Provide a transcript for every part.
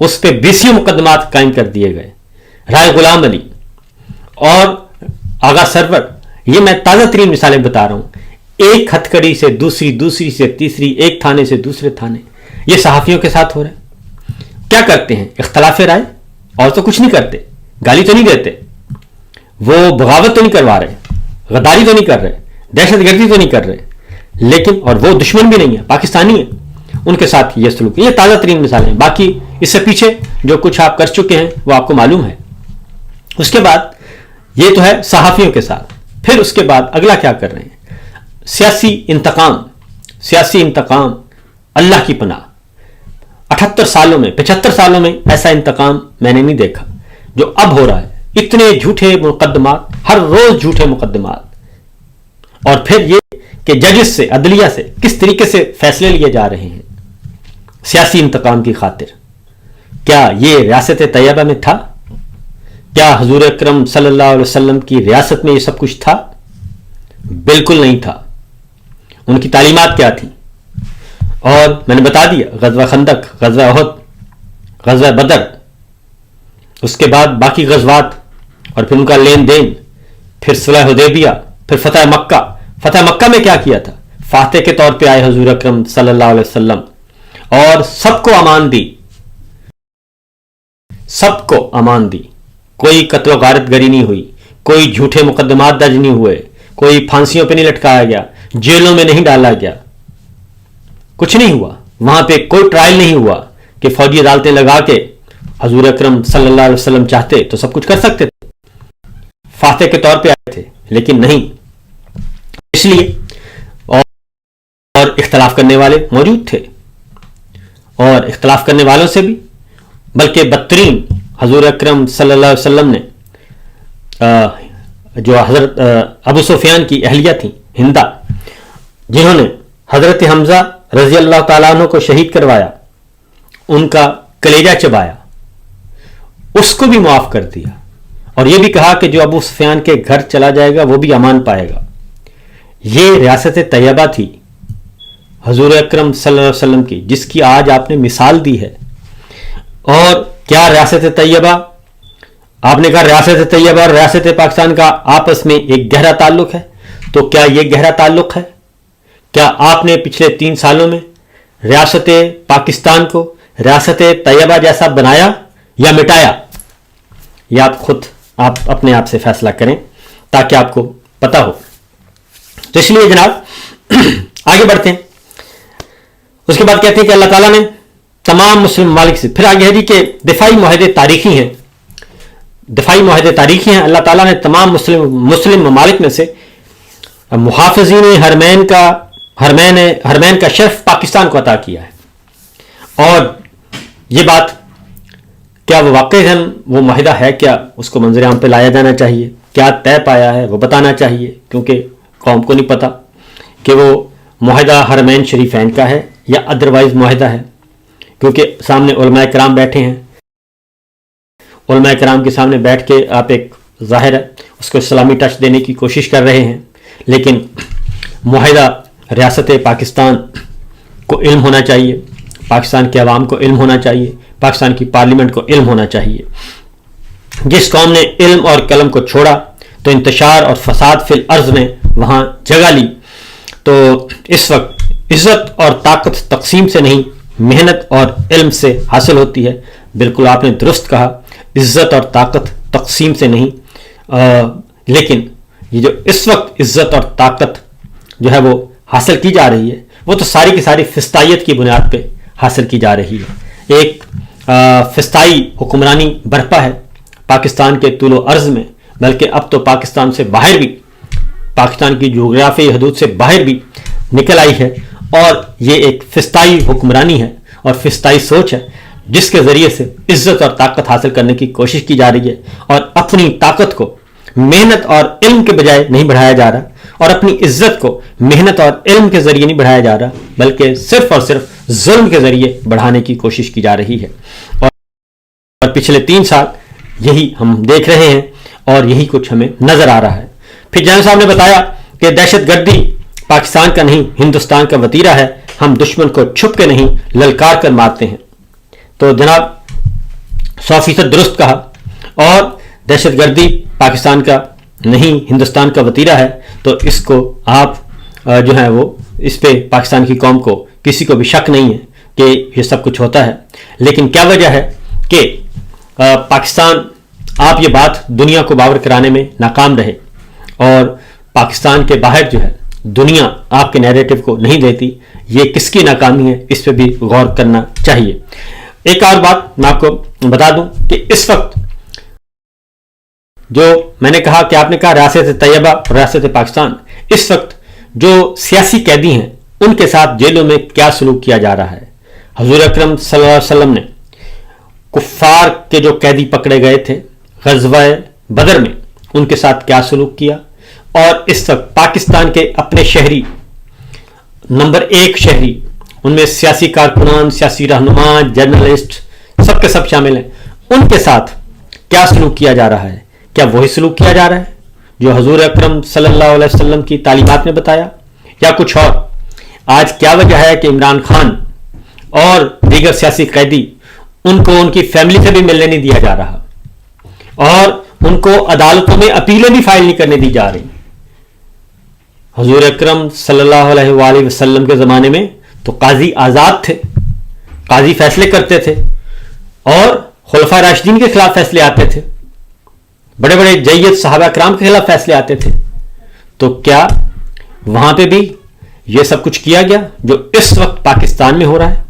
اس پہ 20 مقدمات قائم کر دیے گئے. رائے غلام علی اور آغا سرور، یہ میں تازہ ترین مثالیں بتا رہا ہوں. ایک ہتھکڑی سے دوسری، دوسری سے تیسری، ایک تھانے سے دوسرے تھانے، یہ صحافیوں کے ساتھ ہو رہا ہے. کیا کرتے ہیں؟ اختلاف رائے، اور تو کچھ نہیں کرتے. گالی تو نہیں دیتے، وہ بغاوت تو نہیں کروا رہے، غداری تو نہیں کر رہے، دہشت گردی تو نہیں کر رہے، لیکن اور وہ دشمن بھی نہیں ہے، پاکستانی ہے، ان کے ساتھ یہ سلوک. یہ تازہ ترین مثالیں ہیں. باقی اس سے پیچھے جو کچھ آپ کر چکے ہیں وہ آپ کو معلوم ہے. اس کے بعد یہ تو ہے صحافیوں کے ساتھ. پھر اس کے بعد اگلا کیا کر رہے ہیں؟ سیاسی انتقام. سیاسی انتقام اللہ کی پناہ. 78 سالوں میں، 75 سالوں میں ایسا انتقام میں نے نہیں دیکھا جو اب ہو رہا ہے. اتنے جھوٹے مقدمات، ہر روز جھوٹے مقدمات. اور پھر یہ کہ ججز سے، عدلیہ سے کس طریقے سے فیصلے لیے جا رہے ہیں سیاسی انتقام کی خاطر. کیا یہ ریاست طیبہ میں تھا؟ کیا حضور اکرم صلی اللہ علیہ وسلم کی ریاست میں یہ سب کچھ تھا؟ بالکل نہیں تھا. ان کی تعلیمات کیا تھیں؟ اور میں نے بتا دیا، غزوہ خندق، غزوہ احد، غزوہ بدر، اس کے بعد باقی غزوات، اور پھر ان کا لین دین، پھر صلح حدیبیہ، پھر فتح مکہ. فتح مکہ میں کیا کیا تھا؟ فاتح کے طور پہ آئے حضور اکرم صلی اللہ علیہ وسلم اور سب کو امان دی. سب کو امان دی. کوئی قتل و غارت گری نہیں ہوئی، کوئی جھوٹے مقدمات درج نہیں ہوئے، کوئی پھانسیوں پہ نہیں لٹکایا گیا، جیلوں میں نہیں ڈالا گیا، کچھ نہیں ہوا. وہاں پہ کوئی ٹرائل نہیں ہوا کہ فوجی عدالتیں لگا کے حضور اکرم صلی اللہ علیہ وسلم چاہتے تو سب کچھ کر سکتے تھے، فاتح کے طور پہ آئے تھے، لیکن نہیں. اس لیے اور اختلاف کرنے والے موجود تھے، اور اختلاف کرنے والوں سے بھی بلکہ بدترین حضور اکرم صلی اللہ علیہ وسلم نے جو حضرت ابو سفیان کی اہلیہ تھیں ہندا، جنہوں نے حضرت حمزہ رضی اللہ تعالیٰ عنہ کو شہید کروایا، ان کا کلیجہ چبایا، اس کو بھی معاف کر دیا، اور یہ بھی کہا کہ جو ابو سفیان کے گھر چلا جائے گا وہ بھی امان پائے گا. یہ ریاست طیبہ تھی حضور اکرم صلی اللہ علیہ وسلم کی، جس کی آج آپ نے مثال دی ہے. اور کیا ریاست طیبہ، آپ نے کہا ریاست طیبہ اور ریاست پاکستان کا آپس میں ایک گہرا تعلق ہے، تو کیا یہ گہرا تعلق ہے؟ کیا آپ نے پچھلے 3 سالوں میں ریاست پاکستان کو ریاست طیبہ جیسا بنایا یا مٹایا؟ یہ آپ خود اپنے آپ سے فیصلہ کریں تاکہ آپ کو پتا ہو. تو اس لیے جناب آگے بڑھتے ہیں. اس کے بعد کہتے ہیں کہ اللہ تعالیٰ نے تمام مسلم ممالک سے، پھر آگے ہے جی کہ دفاعی معاہدے تاریخی ہیں. دفاعی معاہدے تاریخی ہیں. اللہ تعالیٰ نے تمام مسلم ممالک میں سے محافظین حرمین کا شرف پاکستان کو عطا کیا ہے. اور یہ بات کیا وہ واقعی وہ معاہدہ ہے؟ کیا اس کو منظر عام پہ لایا جانا چاہیے؟ کیا طے پایا ہے وہ بتانا چاہیے، کیونکہ قوم کو نہیں پتا کہ وہ معاہدہ حرمین شریفین کا ہے یا ادروائز معاہدہ ہے. کیونکہ سامنے علماء کرام بیٹھے ہیں، علماء کرام کے سامنے بیٹھ کے آپ ایک ظاہر ہے اس کو اسلامی ٹچ دینے کی کوشش کر رہے ہیں، لیکن معاہدہ ریاست پاکستان کو علم ہونا چاہیے، پاکستان کے عوام کو علم ہونا چاہیے، پاکستان کی پارلیمنٹ کو علم ہونا چاہیے. جس قوم نے علم اور قلم کو چھوڑا تو انتشار اور فساد فی الارض نے وہاں جگہ لی. تو اس وقت عزت اور طاقت تقسیم سے نہیں، محنت اور علم سے حاصل ہوتی ہے. بالکل آپ نے درست کہا، عزت اور طاقت تقسیم سے نہیں، لیکن یہ جو اس وقت عزت اور طاقت جو ہے وہ حاصل کی جا رہی ہے وہ تو ساری کی ساری فسطائیت کی بنیاد پہ حاصل کی جا رہی ہے. ایک فسطائی حکمرانی برپا ہے پاکستان کے طول و عرض میں، بلکہ اب تو پاکستان سے باہر بھی، پاکستان کی جغرافیائی حدود سے باہر بھی نکل آئی ہے. اور یہ ایک فسطائی حکمرانی ہے اور فسطائی سوچ ہے جس کے ذریعے سے عزت اور طاقت حاصل کرنے کی کوشش کی جا رہی ہے، اور اپنی طاقت کو محنت اور علم کے بجائے نہیں بڑھایا جا رہا، اور اپنی عزت کو محنت اور علم کے ذریعے نہیں بڑھایا جا رہا، بلکہ صرف اور صرف ظلم کے ذریعے بڑھانے کی کوشش کی جا رہی ہے. اور پچھلے 3 سال یہی ہم دیکھ رہے ہیں اور یہی کچھ ہمیں نظر آ رہا ہے. پھر جناب صاحب نے بتایا کہ دہشت گردی پاکستان کا نہیں ہندوستان کا وتیرہ ہے، ہم دشمن کو چھپ کے نہیں للکار کر مارتے ہیں. تو جناب 100% درست کہا، اور دہشت گردی پاکستان کا نہیں ہندوستان کا وتیرہ ہے، تو اس کو آپ جو ہے وہ اس پہ پاکستان کی قوم کو کسی کو بھی شک نہیں ہے کہ یہ سب کچھ ہوتا ہے. لیکن کیا وجہ ہے کہ پاکستان آپ یہ بات دنیا کو باور کرانے میں ناکام رہے، اور پاکستان کے باہر جو ہے دنیا آپ کے نیریٹو کو نہیں دیتی؟ یہ کس کی ناکامی ہے؟ اس پہ بھی غور کرنا چاہیے. ایک اور بات میں آپ کو بتا دوں کہ اس وقت جو میں نے کہا کہ آپ نے کہا ریاست طیبہ اور ریاست پاکستان، اس وقت جو سیاسی قیدی ہیں ان کے ساتھ جیلوں میں کیا سلوک کیا جا رہا ہے. حضور اکرم صلی اللہ علیہ وسلم نے کفار کے جو قیدی پکڑے گئے تھے غزوہ بدر میں ان کے ساتھ کیا سلوک کیا، اور اس وقت پاکستان کے اپنے شہری نمبر 1 شہری، ان میں سیاسی کارکنان، سیاسی رہنما، جرنلسٹ سب کے سب شامل ہیں، ان کے ساتھ کیا سلوک کیا جا رہا ہے؟ کیا وہی سلوک کیا جا رہا ہے جو حضور اکرم صلی اللہ علیہ وسلم کی تعلیمات نے بتایا، یا کچھ اور؟ آج کیا وجہ ہے کہ عمران خان اور دیگر سیاسی قیدی ان کو ان کی فیملی سے بھی ملنے نہیں دیا جا رہا، اور ان کو عدالتوں میں اپیلیں بھی فائل نہیں کرنے دی جا رہی؟ حضور اکرم صلی اللہ علیہ وآلہ وسلم کے زمانے میں تو قاضی آزاد تھے، قاضی فیصلے کرتے تھے، اور خلفائے راشدین کے خلاف فیصلے آتے تھے، بڑے بڑے جید صحابہ کرام کے خلاف فیصلے آتے تھے. تو کیا وہاں پہ بھی یہ سب کچھ کیا گیا جو اس وقت پاکستان میں ہو رہا ہے؟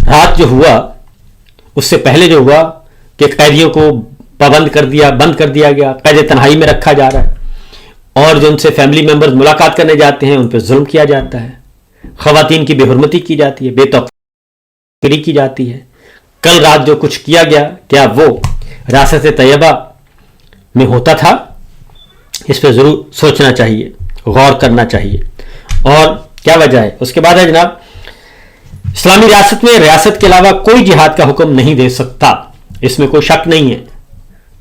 رات جو ہوا اس سے پہلے جو ہوا کہ قیدیوں کو بند کر دیا گیا، قید تنہائی میں رکھا جا رہا ہے، اور جو ان سے فیملی ممبرز ملاقات کرنے جاتے ہیں ان پہ ظلم کیا جاتا ہے، خواتین کی بے حرمتی کی جاتی ہے، بے توقیری کی جاتی ہے. کل رات جو کچھ کیا گیا کیا وہ ریاست طیبہ میں ہوتا تھا؟ اس پہ ضرور سوچنا چاہیے، غور کرنا چاہیے. اور کیا وجہ ہے؟ اس کے بعد ہے جناب، اسلامی ریاست میں ریاست کے علاوہ کوئی جہاد کا حکم نہیں دے سکتا، اس میں کوئی شک نہیں ہے.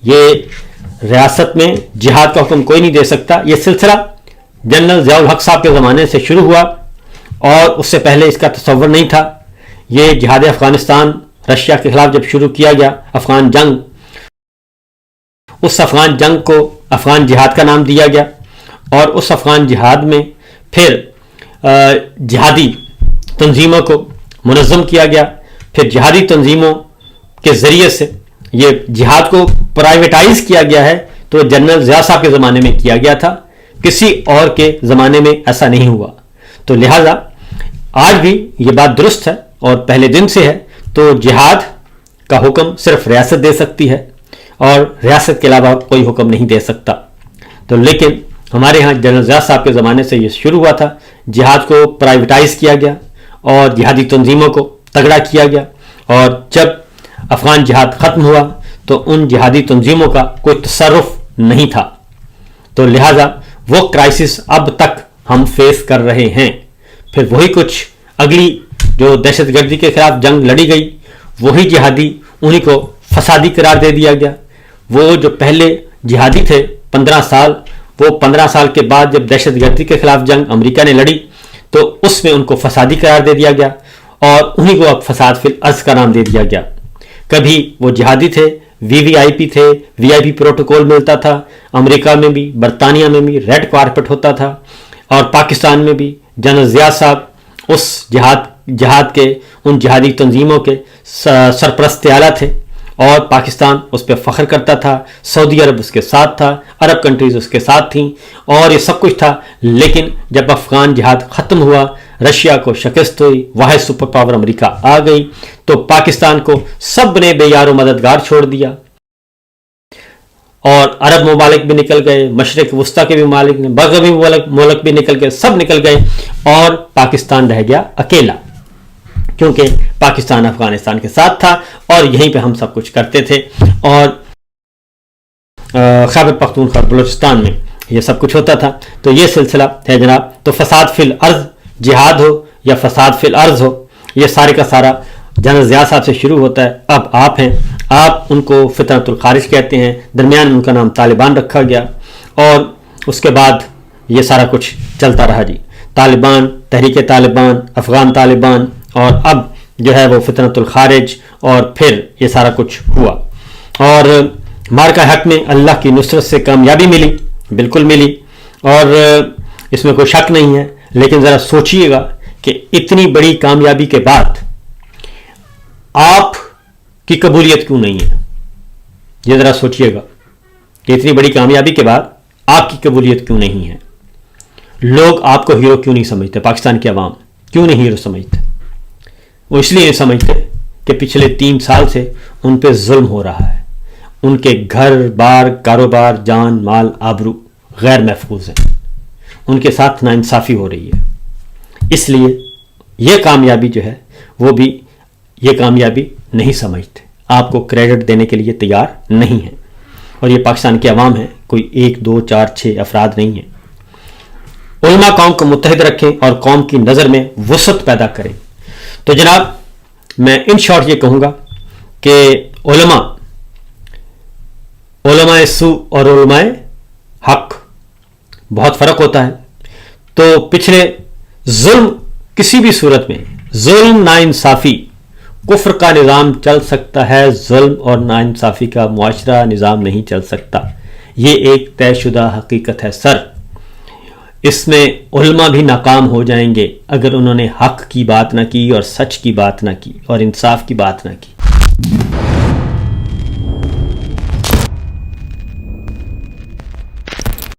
یہ ریاست میں جہاد کا حکم کوئی نہیں دے سکتا. یہ سلسلہ جنرل ضیاء الحق صاحب کے زمانے سے شروع ہوا، اور اس سے پہلے اس کا تصور نہیں تھا. یہ جہاد افغانستان رشیا کے خلاف جب شروع کیا گیا، افغان جنگ، اس افغان جنگ کو افغان جہاد کا نام دیا گیا، اور اس افغان جہاد میں پھر جہادی تنظیموں کو منظم کیا گیا. پھر جہادی تنظیموں کے ذریعے سے یہ جہاد کو پرائیویٹائز کیا گیا ہے. تو جنرل ضیاء صاحب کے زمانے میں کیا گیا تھا، کسی اور کے زمانے میں ایسا نہیں ہوا. تو لہذا آج بھی یہ بات درست ہے اور پہلے دن سے ہے. تو جہاد کا حکم صرف ریاست دے سکتی ہے، اور ریاست کے علاوہ کوئی حکم نہیں دے سکتا. تو لیکن ہمارے ہاں جنرل ضیاء صاحب کے زمانے سے یہ شروع ہوا تھا، جہاد کو پرائیویٹائز کیا گیا اور جہادی تنظیموں کو تگڑا کیا گیا. اور جب افغان جہاد ختم ہوا تو ان جہادی تنظیموں کا کوئی تصرف نہیں تھا. تو لہٰذا وہ کرائسس اب تک ہم فیس کر رہے ہیں. پھر وہی کچھ اگلی جو دہشت گردی کے خلاف جنگ لڑی گئی، وہی جہادی انہی کو فسادی قرار دے دیا گیا. وہ جو پہلے جہادی تھے 15 سال، وہ 15 سال کے بعد جب دہشت گردی کے خلاف جنگ امریکہ نے لڑی تو اس میں ان کو فسادی قرار دے دیا گیا، اور انہی کو اب فساد فی الارض کا نام دے دیا گیا. کبھی وہ جہادی تھے، وی آئی پی تھے، وی آئی پی پروٹوکول ملتا تھا، امریکہ میں بھی برطانیہ میں بھی ریڈ کارپٹ ہوتا تھا، اور پاکستان میں بھی جنرل ضیاء صاحب اس جہاد کے ان جہادی تنظیموں کے سرپرست اعلیٰ تھے، اور پاکستان اس پہ فخر کرتا تھا. سعودی عرب اس کے ساتھ تھا، عرب کنٹریز اس کے ساتھ تھیں، اور یہ سب کچھ تھا. لیکن جب افغان جہاد ختم ہوا، رشیا کو شکست ہوئی، واحد سپر پاور امریکہ آ گئی، تو پاکستان کو سب نے بے یار و مددگار چھوڑ دیا، اور عرب ممالک بھی نکل گئے، مشرق وسطیٰ کے بھی ممالک نے، مغربی ملک بھی نکل گئے، سب نکل گئے، اور پاکستان رہ گیا اکیلا، کیونکہ پاکستان افغانستان کے ساتھ تھا اور یہیں پہ ہم سب کچھ کرتے تھے. اور خیبر پختونخوا بلوچستان میں یہ سب کچھ ہوتا تھا. تو یہ سلسلہ ہے جناب. تو فساد فی الارض، جہاد ہو یا فساد فی الارض ہو، یہ سارے کا سارا جنرل ضیاء صاحب سے شروع ہوتا ہے. اب آپ ہیں، آپ ان کو فطرت الخارج کہتے ہیں، درمیان میں ان کا نام طالبان رکھا گیا، اور اس کے بعد یہ سارا کچھ چلتا رہا جی. طالبان، تحریک طالبان، افغان طالبان، اور اب جو ہے وہ فتنۃ الخارج اور پھر یہ سارا کچھ ہوا، اور مارکہ حق میں اللہ کی نصرت سے کامیابی ملی، بالکل ملی، اور اس میں کوئی شک نہیں ہے۔ لیکن ذرا سوچئے گا کہ اتنی بڑی کامیابی کے بعد آپ کی قبولیت کیوں نہیں ہے؟ یہ ذرا سوچئے گا کہ اتنی بڑی کامیابی کے بعد آپ کی قبولیت کیوں نہیں ہے؟ لوگ آپ کو ہیرو کیوں نہیں سمجھتے؟ پاکستان کی عوام کیوں نہیں ہیرو سمجھتے؟ وہ اس لیے نہیں سمجھتے کہ پچھلے 3 سال سے ان پہ ظلم ہو رہا ہے، ان کے گھر بار، کاروبار، جان مال، آبرو غیر محفوظ ہیں، ان کے ساتھ ناانصافی ہو رہی ہے، اس لیے یہ کامیابی جو ہے وہ بھی یہ کامیابی نہیں سمجھتے، آپ کو کریڈٹ دینے کے لیے تیار نہیں ہیں۔ اور یہ پاکستان کی عوام ہے، کوئی 1 2 4 6 افراد نہیں ہیں۔ علماء قوم کو متحد رکھیں اور قوم کی نظر میں وسعت پیدا کریں۔ تو جناب میں ان شارٹ یہ کہوں گا کہ علماء سو اور علماء حق بہت فرق ہوتا ہے۔ تو پچھلے ظلم، کسی بھی صورت میں ظلم، ناانصافی، کفر کا نظام چل سکتا ہے، ظلم اور ناانصافی کا معاشرہ نظام نہیں چل سکتا، یہ ایک طے شدہ حقیقت ہے سر۔ اس میں علماء بھی ناکام ہو جائیں گے اگر انہوں نے حق کی بات نہ کی اور سچ کی بات نہ کی اور انصاف کی بات نہ کی۔